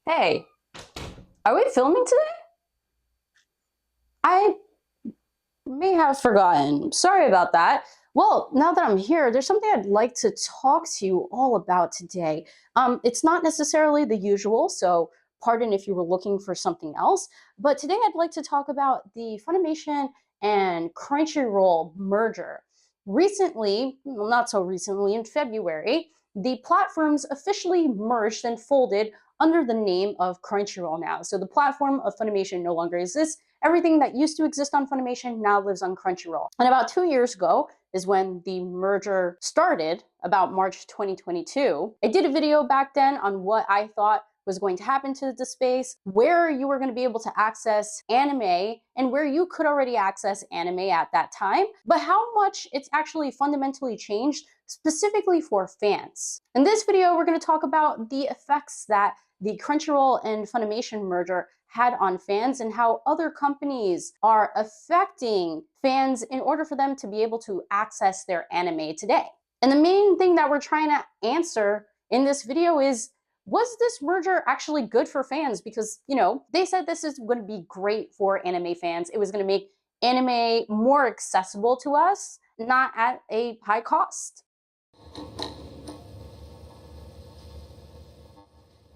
Hey, are we filming today? I may have forgotten. Sorry about that. Well, now that I'm here, there's something I'd like to talk to you all about today. It's not necessarily the usual, so pardon if you were looking for something else, but today I'd like to talk about the Funimation and Crunchyroll merger. Recently, well, not so recently, in February, the platforms officially merged and folded under the name of Crunchyroll now. So the platform of Funimation no longer exists. Everything that used to exist on Funimation now lives on Crunchyroll. And about 2 years ago is when the merger started, about March 2022. I did a video back then on what I thought was going to happen to the space, where you were going to be able to access anime, and where you could already access anime at that time, but how much it's actually fundamentally changed specifically for fans. In this video, we're going to talk about the effects that the Crunchyroll and Funimation merger had on fans and how other companies are affecting fans in order for them to be able to access their anime today. And the main thing that we're trying to answer in this video is, was this merger actually good for fans? Because, they said this is going to be great for anime fans. It was going to make anime more accessible to us, not at a high cost.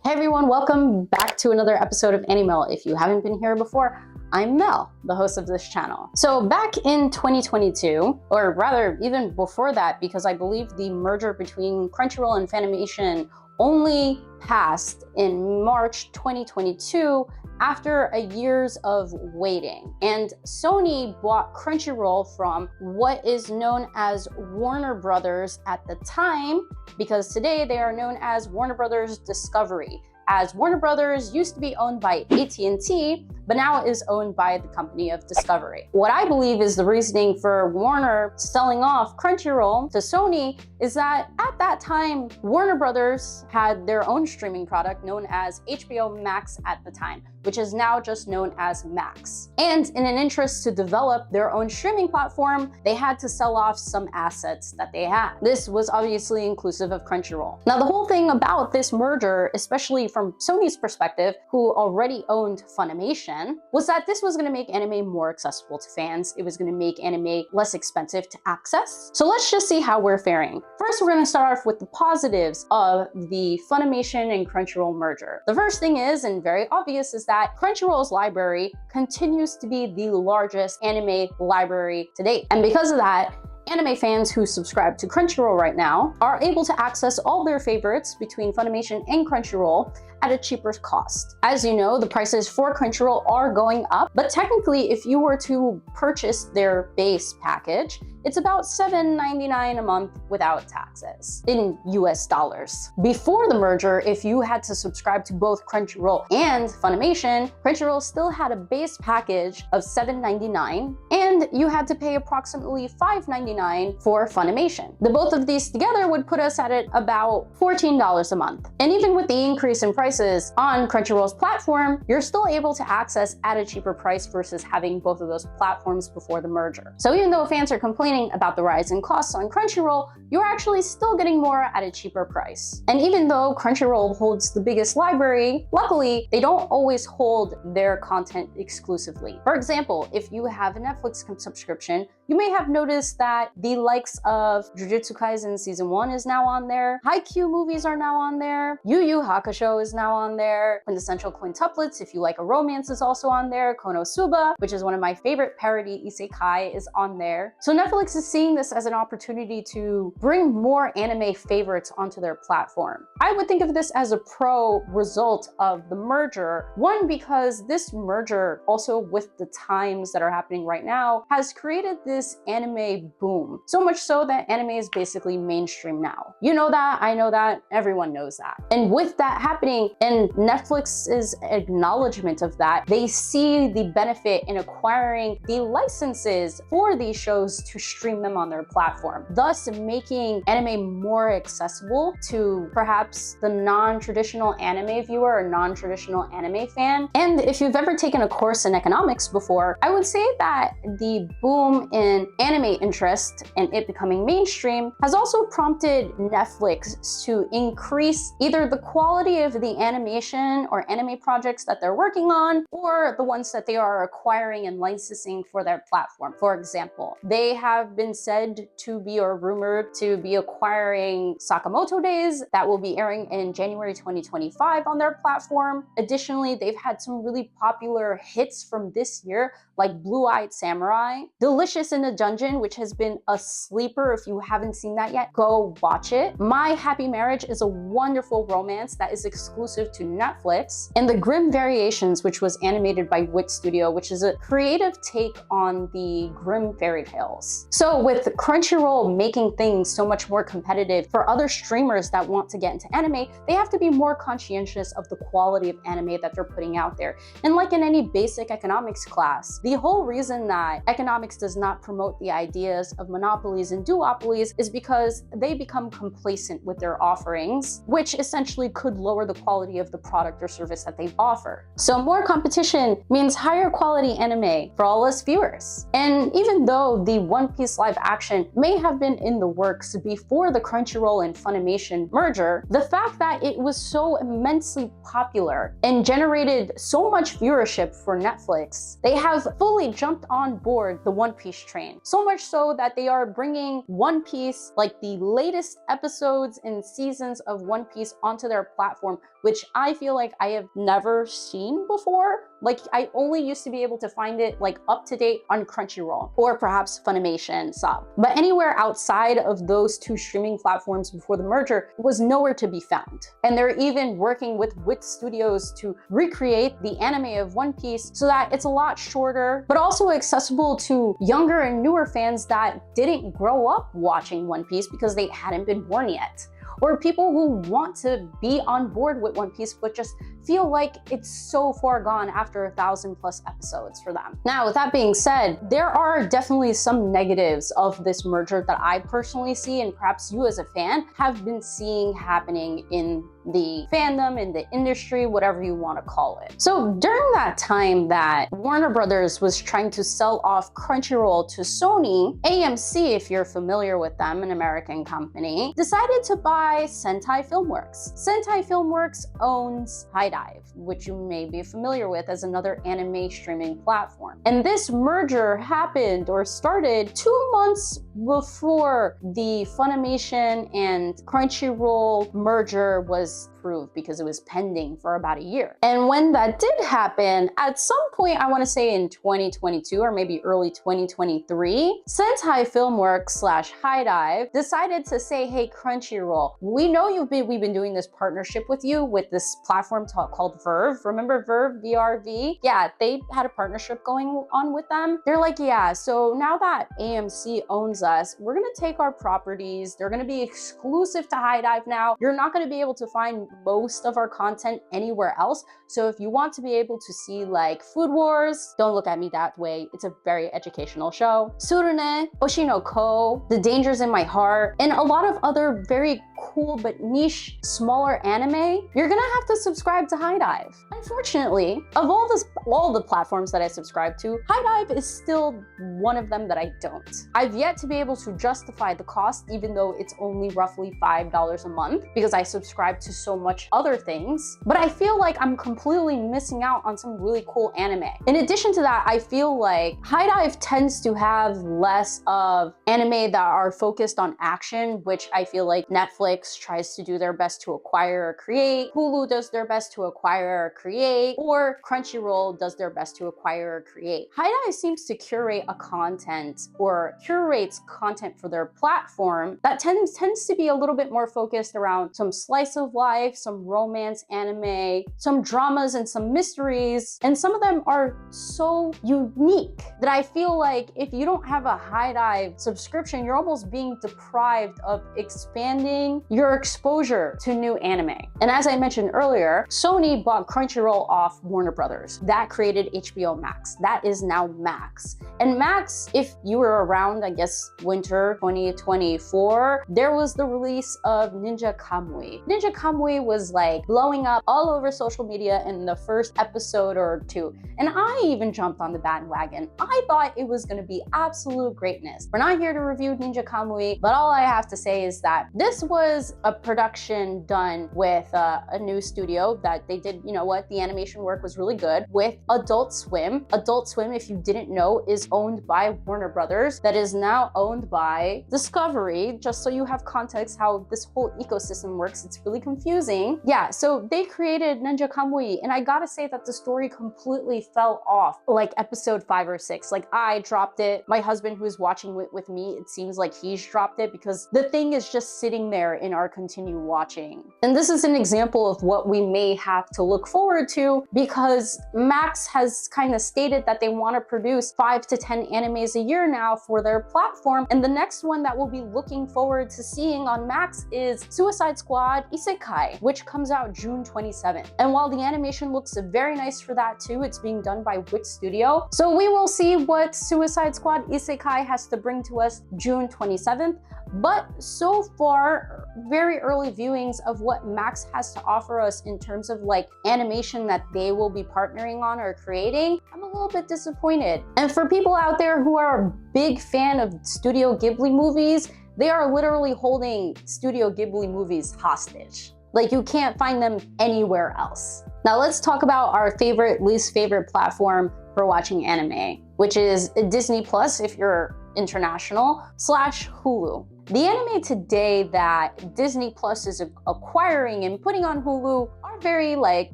Hey everyone, welcome back to another episode of Animel. If you haven't been here before, I'm Mel, the host of this channel. So back in 2022, or rather even before that, because I believe the merger between Crunchyroll and Funimation only passed in March 2022 after a years of waiting. And Sony bought Crunchyroll from what is known as Warner Brothers at the time, because today they are known as Warner Brothers Discovery, as Warner Brothers used to be owned by AT&T, but now is owned by the company of Discovery. What I believe is the reasoning for Warner selling off Crunchyroll to Sony is that at that time, Warner Brothers had their own streaming product known as HBO Max at the time, which is now just known as Max. And in an interest to develop their own streaming platform, they had to sell off some assets that they had. This was obviously inclusive of Crunchyroll. Now, the whole thing about this merger, especially from Sony's perspective, who already owned Funimation, was that this was going to make anime more accessible to fans. It was going to make anime less expensive to access. So let's just see how we're faring. First, we're going to start off with the positives of the Funimation and Crunchyroll merger. The first thing is, and very obvious, is that Crunchyroll's library continues to be the largest anime library to date. And because of that, anime fans who subscribe to Crunchyroll right now are able to access all their favorites between Funimation and Crunchyroll at a cheaper cost. As you know, the prices for Crunchyroll are going up, but technically if you were to purchase their base package, it's about $7.99 a month without taxes in US dollars. Before the merger, if you had to subscribe to both Crunchyroll and Funimation, Crunchyroll still had a base package of $7.99 and you had to pay approximately $5.99 for Funimation. The both of these together would put us at about $14 a month. And even with the increase in prices on Crunchyroll's platform, you're still able to access at a cheaper price versus having both of those platforms before the merger. So even though fans are complaining about the rise in costs on Crunchyroll, you're actually still getting more at a cheaper price. And even though Crunchyroll holds the biggest library, luckily, they don't always hold their content exclusively. For example, if you have a Netflix subscription, you may have noticed that the likes of Jujutsu Kaisen Season 1 is now on there, Haikyuu movies are now on there, Yu Yu Hakusho is now on there, Quintessential Quintuplets, if you like a romance, is also on there, Konosuba, which is one of my favorite parody isekai, is on there. So Netflix is seeing this as an opportunity to bring more anime favorites onto their platform. I would think of this as a pro result of the merger. One, because this merger, also with the times that are happening right now, has created this anime boom. So much so that anime is basically mainstream now. You know that, I know that, everyone knows that. And with that happening, and Netflix's acknowledgement of that, they see the benefit in acquiring the licenses for these shows to stream them on their platform, thus making anime more accessible to perhaps the non-traditional anime viewer or non-traditional anime fan. And if you've ever taken a course in economics before, I would say that the boom in in anime interest and it becoming mainstream has also prompted Netflix to increase either the quality of the animation or anime projects that they're working on, or the ones that they are acquiring and licensing for their platform. For example, they have been said to be, or rumored to be, acquiring Sakamoto Days that will be airing in January 2025 on their platform. Additionally, they've had some really popular hits from this year like Blue-Eyed Samurai, Delicious in the Dungeon, which has been a sleeper. If you haven't seen that yet, go watch it. My Happy Marriage is a wonderful romance that is exclusive to Netflix. And The Grimm Variations, which was animated by Wit Studio, which is a creative take on the Grimm fairy tales. So with Crunchyroll making things so much more competitive for other streamers that want to get into anime, they have to be more conscientious of the quality of anime that they're putting out there. And like in any basic economics class, the whole reason that economics does not promote the ideas of monopolies and duopolies is because they become complacent with their offerings, which essentially could lower the quality of the product or service that they offer. So more competition means higher quality anime for all us viewers. And even though the One Piece live action may have been in the works before the Crunchyroll and Funimation merger, the fact that it was so immensely popular and generated so much viewership for Netflix, they have fully jumped on board the One Piece train. So much so that they are bringing One Piece, like the latest episodes and seasons of One Piece, onto their platform, which I feel like I have never seen before. Like, I only used to be able to find it like up to date on Crunchyroll or perhaps Funimation sub. But anywhere outside of those two streaming platforms before the merger was nowhere to be found. And they're even working with Wit Studios to recreate the anime of One Piece so that it's a lot shorter, but also accessible to younger and newer fans that didn't grow up watching One Piece because they hadn't been born yet. Or people who want to be on board with One Piece but just feel like it's so far gone after 1,000+ episodes for them. Now, with that being said, there are definitely some negatives of this merger that I personally see, and perhaps you as a fan have been seeing happening in the fandom, in the industry, whatever you want to call it. So during that time that Warner Brothers was trying to sell off Crunchyroll to Sony, AMC, if you're familiar with them, an American company, decided to buy Sentai Filmworks. Sentai Filmworks owns HIDIVE, which you may be familiar with as another anime streaming platform. And this merger happened or started 2 months before the Funimation and Crunchyroll merger was approved, because it was pending for about a year. And when that did happen, at some point, I want to say in 2022 or maybe early 2023, Sentai Filmworks / HIDIVE decided to say, hey, Crunchyroll, we know we've been doing this partnership with you with this platform called Verve. Remember Verve, VRV? Yeah, they had a partnership going on with them. They're like, yeah, so now that AMC owns us, we're gonna take our properties. They're gonna be exclusive to HIDIVE now. You're not gonna be able to find most of our content anywhere else. So if you want to be able to see like Food Wars, don't look at me that way, it's a very educational show, Surune, Oshinoko, The Dangers in My Heart, and a lot of other very cool but niche, smaller anime, you're gonna have to subscribe to HIDIVE. Unfortunately, of all the platforms that I subscribe to, HIDIVE is still one of them that I don't. I've yet to be able to justify the cost, even though it's only roughly $5 a month, because I subscribe to so much other things. But I feel like I'm completely missing out on some really cool anime. In addition to that, I feel like HIDIVE tends to have less of anime that are focused on action, which I feel like Netflix tries to do their best to acquire or create, Hulu does their best to acquire or create, or Crunchyroll does their best to acquire or create. HIDIVE seems to curate a content or curates content for their platform that tends to be a little bit more focused around some slice of life, some romance anime, some dramas and some mysteries, and some of them are so unique that I feel like if you don't have a HIDIVE subscription, you're almost being deprived of expanding your exposure to new anime. And as I mentioned earlier, Sony bought Crunchyroll off Warner Brothers. That created HBO Max. That is now Max. And Max, if you were around, I guess, winter 2024, there was the release of Ninja Kamui. Ninja Kamui was like blowing up all over social media in the first episode or two. And I even jumped on the bandwagon. I thought it was going to be absolute greatness. We're not here to review Ninja Kamui, but all I have to say is that this was a production done with a new studio that they did, you know what, the animation work was really good, with Adult Swim. Adult Swim, if you didn't know, is owned by Warner Brothers, that is now owned by Discovery. Just so you have context how this whole ecosystem works, it's really confusing. Yeah, so they created Ninja Kamui, and I gotta say that the story completely fell off like episode 5 or 6. Like, I dropped it. My husband, who is watching with me, it seems like he's dropped it because the thing is just sitting there in our continue watching. And this is an example of what we may have to look forward to, because Max has kind of stated that they want to produce 5 to 10 animes a year now for their platform. And the next one that we'll be looking forward to seeing on Max is Suicide Squad Isekai, which comes out June 27th. And while the animation looks very nice for that too, it's being done by Wit Studio. So we will see what Suicide Squad Isekai has to bring to us June 27th. But so far, very early viewings of what Max has to offer us in terms of like animation that they will be partnering on or creating, I'm a little bit disappointed. And for people out there who are a big fan of Studio Ghibli movies, they are literally holding Studio Ghibli movies hostage. Like, you can't find them anywhere else. Now let's talk about our favorite, least favorite platform for watching anime, which is Disney Plus if you're international, / Hulu. The anime today that Disney Plus is acquiring and putting on Hulu are very like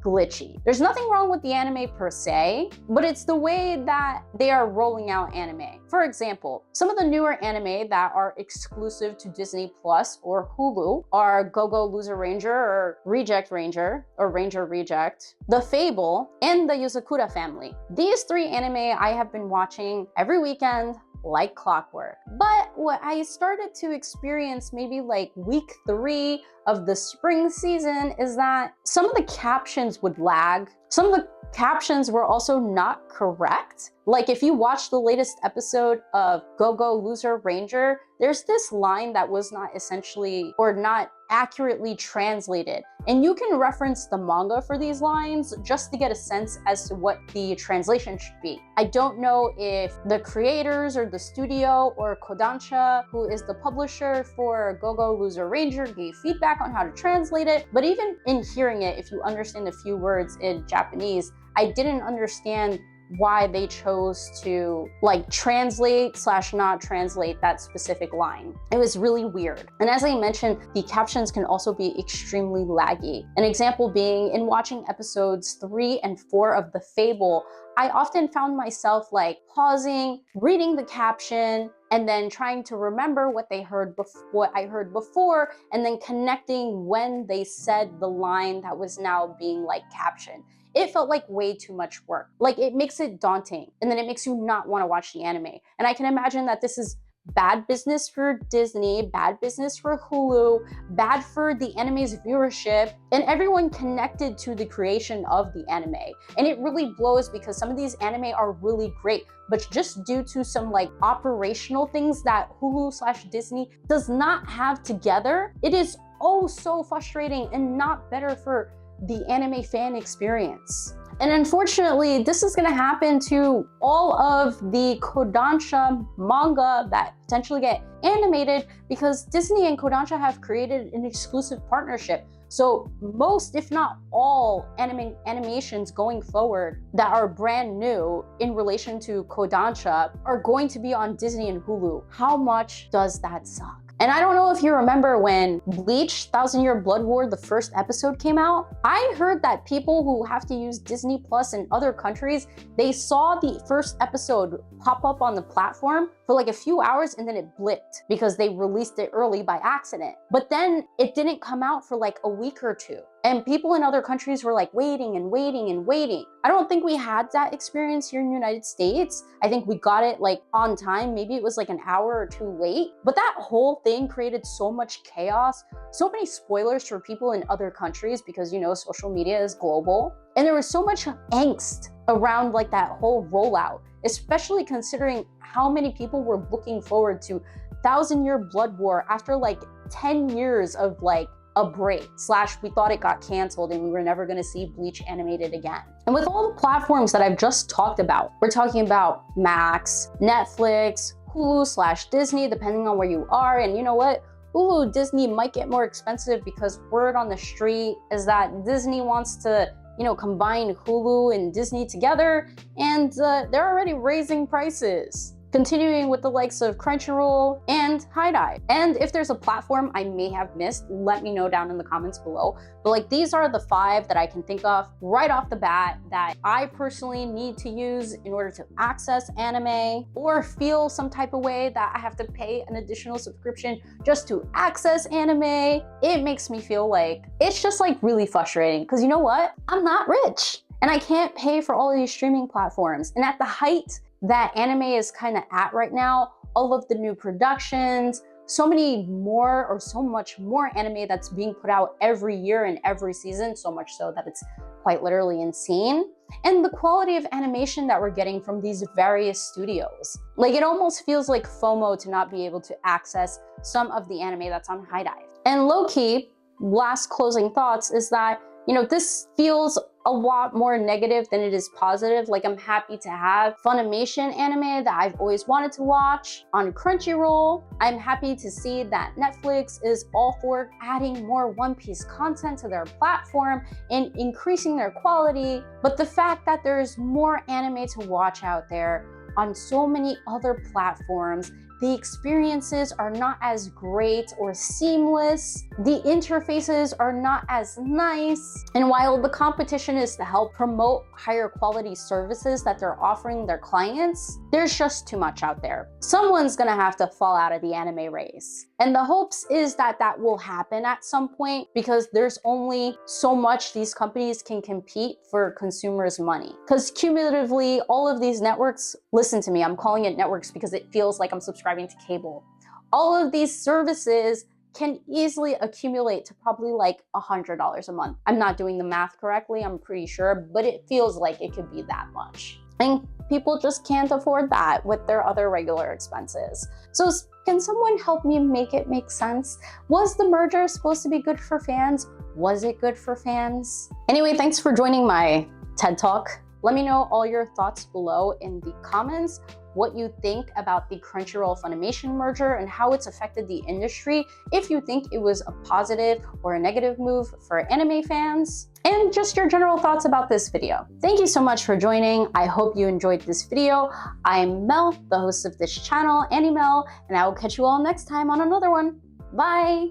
glitchy. There's nothing wrong with the anime per se, but it's the way that they are rolling out anime. For example, some of the newer anime that are exclusive to Disney Plus or Hulu are Go-Go Loser Ranger or Reject Ranger or Ranger Reject, The Fable, and the Yozakura Family. These 3 anime I have been watching every weekend like clockwork. But what I started to experience maybe like week 3 of the spring season is that some of the captions would lag. Some of the captions were also not correct. Like, if you watch the latest episode of Go-Go Loser Ranger, there's this line that was not essentially or not accurately translated. And you can reference the manga for these lines just to get a sense as to what the translation should be. I don't know if the creators or the studio or Kodansha, who is the publisher for Go-Go Loser Ranger, gave feedback on how to translate it. But even in hearing it, if you understand a few words in Japanese, I didn't understand why they chose to like translate / not translate that specific line. It was really weird. And as I mentioned, the captions can also be extremely laggy. An example being in watching episodes 3 and 4 of The Fable, I often found myself like pausing, reading the caption, and then trying to remember what I heard before, and then connecting when they said the line that was now being like captioned. It felt like way too much work. Like, it makes it daunting, and then it makes you not want to watch the anime. And I can imagine that this is bad business for Disney, bad business for Hulu, bad for the anime's viewership, and everyone connected to the creation of the anime. And it really blows because some of these anime are really great, but just due to some like operational things that Hulu / Disney does not have together, it is oh so frustrating and not better for the anime fan experience. And unfortunately, this is going to happen to all of the Kodansha manga that potentially get animated, because Disney and Kodansha have created an exclusive partnership. So most, if not all, animations going forward that are brand new in relation to Kodansha are going to be on Disney and Hulu. How much does that suck? And I don't know if you remember when Bleach, 1,000-Year Blood War, the first episode came out. I heard that people who have to use Disney Plus in other countries, they saw the first episode pop up on the platform for like a few hours and then it blipped because they released it early by accident. But then it didn't come out for like a week or 2. And people in other countries were like waiting and waiting and waiting. I don't think we had that experience here in the United States. I think we got it like on time. Maybe it was like an hour or two late. But that whole thing created so much chaos, so many spoilers for people in other countries because, you know, social media is global. And there was so much angst around like that whole rollout, especially considering how many people were looking forward to 1,000-Year Blood War after like 10 years of like a break / we thought it got canceled and we were never going to see Bleach animated again. And with all the platforms that I've just talked about, we're talking about Max, Netflix, Hulu / Disney, depending on where you are. And you know what? Hulu, Disney might get more expensive because word on the street is that Disney wants to, you know, combine Hulu and Disney together, and they're already raising prices. Continuing with the likes of Crunchyroll and HiDive. And if there's a platform I may have missed, let me know down in the comments below. But like, these are the 5 that I can think of right off the bat that I personally need to use in order to access anime, or feel some type of way that I have to pay an additional subscription just to access anime. It makes me feel like it's just like really frustrating, because you know what? I'm not rich and I can't pay for all of these streaming platforms. And at the height that anime is kind of at right now, all of the new productions, so many more or so much more anime that's being put out every year and every season, so much so that it's quite literally insane. And the quality of animation that we're getting from these various studios. Like, it almost feels like FOMO to not be able to access some of the anime that's on HiDive. And low-key, last closing thoughts is that, you know, this feels a lot more negative than it is positive. Like, I'm happy to have Funimation anime that I've always wanted to watch on Crunchyroll. I'm happy to see that Netflix is all for adding more One Piece content to their platform and increasing their quality. But the fact that there's more anime to watch out there on so many other platforms, the experiences are not as great or seamless. The interfaces are not as nice. And while the competition is to help promote higher quality services that they're offering their clients, there's just too much out there. Someone's gonna have to fall out of the anime race. And the hopes is that that will happen at some point, because there's only so much these companies can compete for consumers' money. Because cumulatively, all of these networks, listen to me, I'm calling it networks because it feels like I'm subscribing to cable. All of these services can easily accumulate to probably like $100 a month. I'm not doing the math correctly, I'm pretty sure, but it feels like it could be that much. And people just can't afford that with their other regular expenses. So can someone help me make it make sense? Was the merger supposed to be good for fans? Was it good for fans? Anyway, thanks for joining my TED Talk. Let me know all your thoughts below in the comments, what you think about the Crunchyroll Funimation merger and how it's affected the industry, if you think it was a positive or a negative move for anime fans, and just your general thoughts about this video. Thank you so much for joining. I hope you enjoyed this video. I'm Mel, the host of this channel, Annie Mel, and I will catch you all next time on another one. Bye!